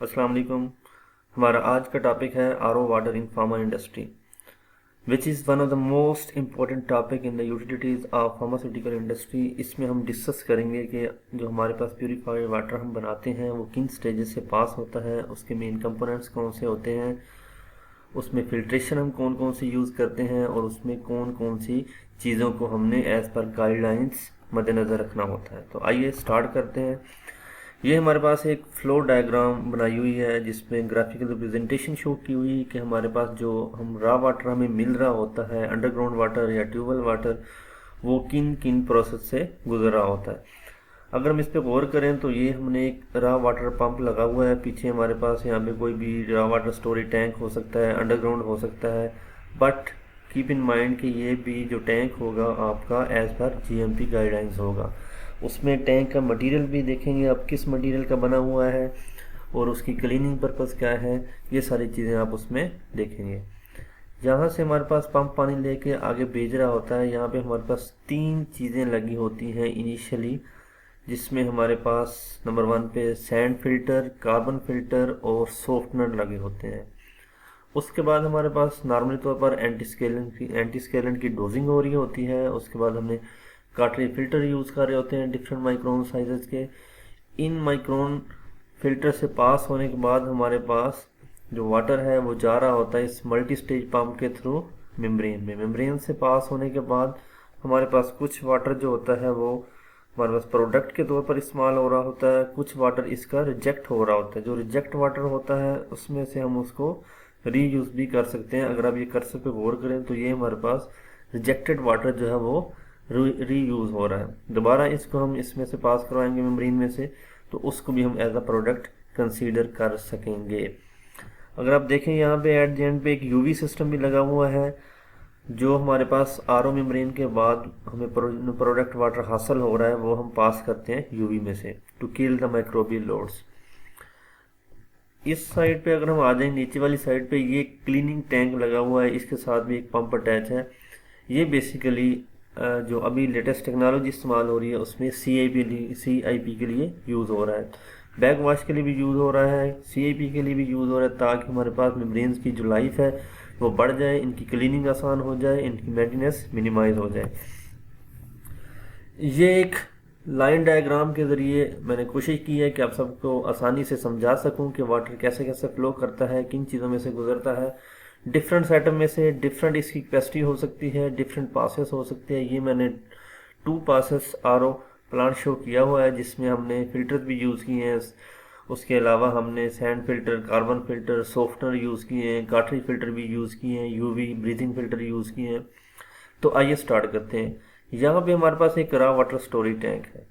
अस्सलाम वालेकुम। हमारा आज का टॉपिक है RO water in pharma industry which is one of the most important topic in the utilities of pharmaceutical industry. इसमें हम डिस्कस करेंगे कि जो हमारे पास प्योरीफाइड वाटर हम बनाते हैं वो किन स्टेजेस से पास होता है, उसके मेन कंपोनेंट्स कौन से होते हैं, उसमें फिल्ट्रेशन हम कौन कौन सी यूज़ करते हैं और उसमें कौन कौन सी चीज़ों को हमने एज़ पर गाइडलाइंस मद्देनज़र रखना होता है। तो आइए स्टार्ट करते हैं। ये हमारे पास एक फ्लो डायग्राम बनाई हुई है जिसमें ग्राफिकल रिप्रेजेंटेशन शो की हुई है कि हमारे पास जो हम रॉ वाटर हमें मिल रहा होता है, अंडरग्राउंड वाटर या ट्यूबवेल वाटर, वो किन किन प्रोसेस से गुजर रहा होता है। अगर हम इस पर गौर करें तो ये हमने एक रॉ वाटर पंप लगा हुआ है पीछे हमारे पास। यहाँ पे कोई भी रॉ वाटर स्टोरेज टैंक हो सकता है, अंडरग्राउंड हो सकता है, बट कीप इन माइंड कि ये भी जो टैंक होगा आपका एज पर जीएमपी गाइडलाइंस होगा। उसमें टैंक का मटेरियल भी देखेंगे आप किस मटेरियल का बना हुआ है और उसकी क्लीनिंग पर्पज़ क्या है, ये सारी चीज़ें आप उसमें देखेंगे। यहाँ से हमारे पास पंप पानी लेके आगे भेज रहा होता है। यहाँ पे हमारे पास 3 चीज़ें लगी होती हैं इनिशियली, जिसमें हमारे पास नंबर 1 पे सैंड फिल्टर, कार्बन फिल्टर और सॉफ्टनर लगे होते हैं। उसके बाद हमारे पास नॉर्मली तौर पर एंटी स्केलेंट की डोजिंग हो रही होती है। उसके बाद हमने कार्ट्रिज फिल्टर यूज़ कर रहे होते हैं डिफरेंट माइक्रोन साइजेस के। इन माइक्रोन फिल्टर से पास होने के बाद हमारे पास जो वाटर है वो जा रहा होता है इस मल्टी स्टेज पंप के थ्रू मेम्ब्रेन में। मेम्ब्रेन से पास होने के बाद हमारे पास कुछ वाटर जो होता है वो हमारे पास प्रोडक्ट के तौर पर इस्तेमाल हो रहा होता है, कुछ वाटर इसका रिजेक्ट हो रहा होता है। जो रिजेक्ट वाटर होता है उसमें से हम उसको रीयूज़ भी कर सकते हैं। अगर आप ये कर्सर पे गौर करें तो ये हमारे पास रिजेक्टेड वाटर जो है वो रीयूज़ हो रहा है। दोबारा इसको हम इसमें से पास करवाएंगे मेम्ब्रेन में से, तो उसको भी हम एज अ प्रोडक्ट कंसीडर कर सकेंगे। अगर आप देखें यहाँ पे एट द एंड पे एक यूवी सिस्टम भी लगा हुआ है, जो हमारे पास आरओ मेम्ब्रेन के बाद हमें प्रोडक्ट वाटर हासिल हो रहा है वो हम पास करते हैं यूवी में से to kill the microbial loads. इस साइड पे अगर हम आ जाएं नीचे वाली साइड पे, ये क्लीनिंग टैंक लगा हुआ है, इसके साथ भी एक पंप अटैच है। ये बेसिकली जो अभी लेटेस्ट टेक्नोलॉजी इस्तेमाल हो रही है उसमें CIP के लिए यूज़ हो रहा है, बैक वॉश के लिए भी यूज़ हो रहा है, CIP के लिए भी यूज़ हो रहा है, ताकि हमारे पास मेम्ब्रेन्स की जो लाइफ है वो बढ़ जाए, इनकी क्लीनिंग आसान हो जाए, इनकी मेंटेनेंस मिनिमाइज हो जाए। ये एक लाइन डायग्राम के ज़रिए मैंने कोशिश की है कि आप सबको आसानी से समझा सकूं कि वाटर कैसे कैसे फ्लो करता है, किन चीज़ों में से गुजरता है। डिफरेंट सेटअप में से डिफरेंट इसकी कैपेसिटी हो सकती है, डिफरेंट पासेस हो सकते हैं। ये मैंने 2 पासेस आरओ प्लांट शो किया हुआ है जिसमें हमने फिल्टर्स भी यूज़ किए हैं। उसके अलावा हमने sand filter, carbon filter, softener use किए हैं, कार्ट्रिज फिल्टर भी यूज़ किए हैं, यूवी ब्रीथिंग फिल्टर यूज़ किए हैं। तो आइए स्टार्ट करते हैं। यहाँ पे हमारे पास एक रॉ वाटर स्टोरेज टैंक है,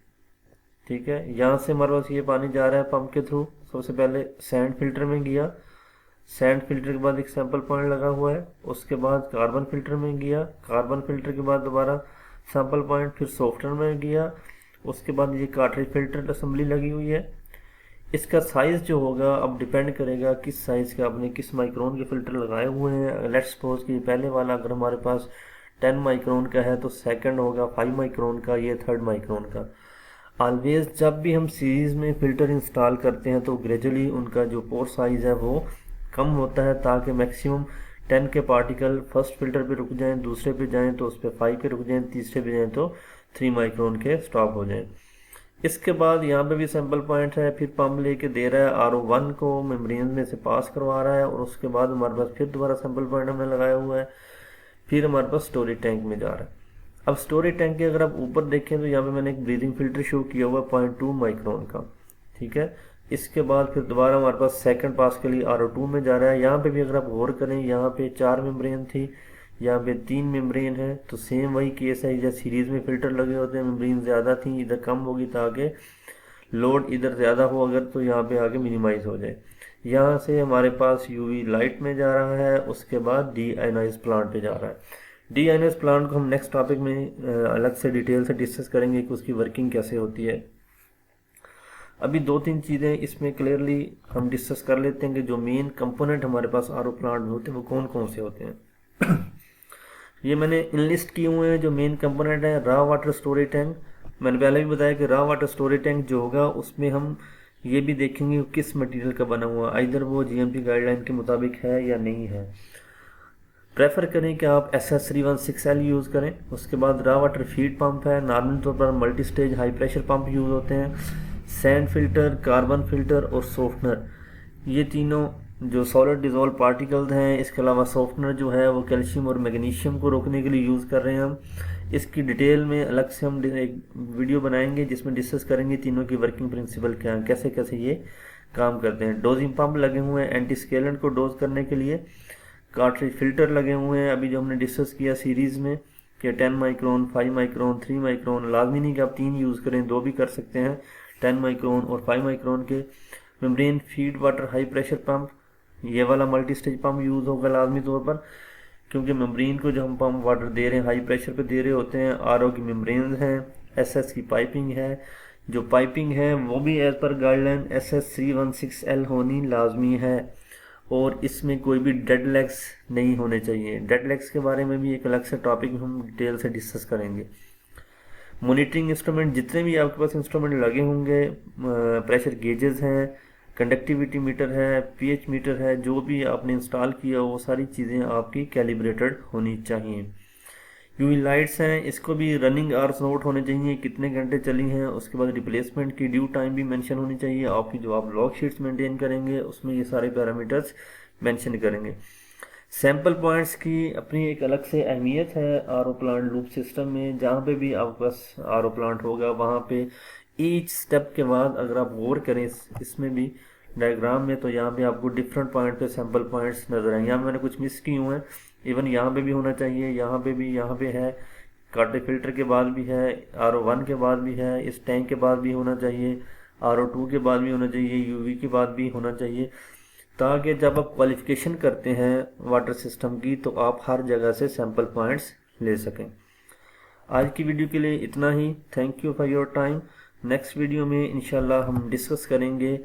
ठीक है। यहाँ से हमारे पास ये पानी जा रहा है पंप के थ्रू। सबसे पहले सैंड फिल्टर में गया, सैंड फिल्टर के बाद एक सैंपल पॉइंट लगा हुआ है। उसके बाद कार्बन फिल्टर में गया, कार्बन फिल्टर के बाद दोबारा सैंपल पॉइंट, फिर सॉफ्टनर में गया। उसके बाद ये कार्ट्रिज फिल्टर असेंबली लगी हुई है। इसका साइज़ जो होगा अब डिपेंड करेगा किस साइज़ का आपने किस माइक्रोन के फिल्टर लगाए हुए हैं। लेट्स सपोज कि पहले वाला अगर हमारे पास 10 माइक्रोन का है तो सेकंड होगा 5 माइक्रोन का, ये 3rd माइक्रोन का। ऑलवेज जब भी हम सीरीज़ में फ़िल्टर इंस्टॉल करते हैं तो ग्रेजुअली उनका जो पोर साइज़ है वो कम होता है, ताकि मैक्सिमम 10 के पार्टिकल फर्स्ट फिल्टर पे रुक जाएं, दूसरे पे जाएं तो उस पर 5 पे रुक जाएं, तीसरे पे जाएं तो 3 माइक्रोन के स्टॉप हो जाएं। इसके बाद यहाँ पे भी सैंपल पॉइंट है, फिर पंप लेके दे रहा है RO1 को, मेम्ब्रेन में से पास करवा रहा है, और उसके बाद हमारे पास फिर दोबारा सैंपल पॉइंट हमने लगाया हुआ है, फिर हमारे पास स्टोरेज टैंक में जा रहा है। अब स्टोरेज टैंक के अगर आप ऊपर देखें तो यहाँ पे मैंने एक ब्रीदिंग फिल्टर शो किया हुआ है 0.2 माइक्रोन का, ठीक है। इसके बाद फिर दोबारा हमारे पास सेकंड पास के लिए RO2 में जा रहा है। यहाँ पे भी अगर आप गौर करें, यहाँ पे 4 मेम्ब्रेन थी, यहाँ पे 3 मेम्ब्रेन है, तो सेम वही केस है जैसे सीरीज में फिल्टर लगे होते हैं। मेम्ब्रेन ज़्यादा थी, इधर कम होगी ताकि लोड इधर ज़्यादा हो अगर, तो यहाँ पे आगे मिनिमाइज हो जाए। यहाँ से हमारे पास यूवी लाइट में जा रहा है, उसके बाद डी आयनाइज प्लांट पे जा रहा है। डी आयनाइज प्लांट को हम नेक्स्ट टॉपिक में अलग से डिटेल से डिस्कस करेंगे कि उसकी वर्किंग कैसे होती है। अभी 2-3 चीज़ें इसमें क्लियरली हम डिस्कस कर लेते हैं कि जो मेन कंपोनेंट हमारे पास आरओ प्लांट में होते हैं वो कौन कौन से होते हैं। ये मैंने इनलिस्ट किए हुए हैं जो मेन कंपोनेंट है। रॉ वाटर स्टोरेज टैंक, मैंने पहले भी बताया कि रॉ वाटर स्टोरेज टैंक जो होगा उसमें हम ये भी देखेंगे कि किस मटेरियल का बना हुआ, इधर वो जीएमपी गाइडलाइन के मुताबिक है या नहीं है। प्रेफर करें कि आप SS316L यूज़ करें। उसके बाद रॉ वाटर फीड पंप है, नॉर्मल तौर पर multi stage high pressure pump use होते हैं। सैंड फिल्टर, कार्बन फिल्टर और सॉफ्टनर, ये तीनों जो सॉलिड डिजोल्व पार्टिकल्स हैं। इसके अलावा सॉफ्टनर जो है वो कैल्शियम और मैग्नीशियम को रोकने के लिए यूज़ कर रहे हैं हम। इसकी डिटेल में अलग से हम एक वीडियो बनाएंगे जिसमें डिस्कस करेंगे तीनों की वर्किंग प्रिंसिपल क्या है, कैसे कैसे ये काम करते हैं। डोजिंग पंप लगे हुए हैं एंटी स्केलेंट को डोज करने के लिए। कार्ट्रिज फिल्टर लगे हुए हैं, अभी जो हमने डिस्कस किया सीरीज़ में कि 10 माइक्रोन, 5 माइक्रोन, 3 माइक्रोन, लाजमी नहीं कि आप 3 यूज़ करें, 2 भी कर सकते हैं, 10 माइक्रोन और 5 माइक्रोन के। Membrane feed water high pressure pump, ये वाला मल्टी स्टेज पंप यूज़ होगा लाजमी तौर पर, क्योंकि मेम्ब्रेन को जो हम पंप वाटर दे रहे हैं हाई प्रेशर पे दे रहे होते हैं। आरओ की मेम्ब्रेन है, SS की पाइपिंग है, जो पाइपिंग है वो भी एज पर गाइडलाइन SS316L होनी लाजमी है। और इसमें कोई भी डेड लेग्स नहीं होने चाहिए। डेड लेग्स के बारे में भी एक अलग से टॉपिक हम डिटेल से डिस्कस करेंगे। मॉनिटरिंग इंस्ट्रूमेंट, जितने भी आपके पास इंस्ट्रूमेंट लगे होंगे, प्रेशर गेजेस हैं, कंडक्टिविटी मीटर है, पीएच मीटर है, जो भी आपने इंस्टॉल किया वो सारी चीज़ें आपकी कैलिब्रेटेड होनी चाहिए। यूवी लाइट्स हैं, इसको भी रनिंग आवर्स नोट होने चाहिए, कितने घंटे चली हैं। उसके बाद रिप्लेसमेंट की ड्यू टाइम भी मेंशन होनी चाहिए। आपकी जो आप लॉग शीट्स मेंटेन करेंगे उसमें ये सारे पैरामीटर्स मेंशन करेंगे। सैंपल पॉइंट्स की अपनी एक अलग से अहमियत है आरओ प्लांट लूप सिस्टम में। जहाँ पे भी आपके पास आरओ प्लांट होगा वहाँ पे ईच स्टेप के बाद अगर आप गौर करें इसमें भी डायग्राम में, तो यहाँ पे आपको डिफरेंट पॉइंट पे सैंपल पॉइंट्स नजर आएंगे। यहाँ मैंने कुछ मिस किए हुए हैं, इवन यहाँ पे भी होना चाहिए, यहाँ पे भी, यहाँ पे है, काटे फिल्टर के बाद भी है, RO1 के बाद भी है, इस टैंक के बाद भी होना चाहिए, RO2 के बाद भी होना चाहिए, यूवी के बाद भी होना चाहिए, ताकि जब आप क्वालिफिकेशन करते हैं वाटर सिस्टम की तो आप हर जगह से सैंपल पॉइंट्स ले सकें। आज की वीडियो के लिए इतना ही। Thank you for your time. Next video में इंशाल्लाह हम डिस्कस करेंगे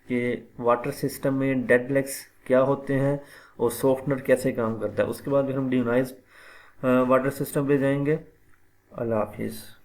कि वाटर सिस्टम में डेड लेग्स क्या होते हैं और सॉफ्टनर कैसे काम करता है। उसके बाद फिर हम डिनाइज वाटर सिस्टम पे जाएंगे। अल्लाह हाफिज़।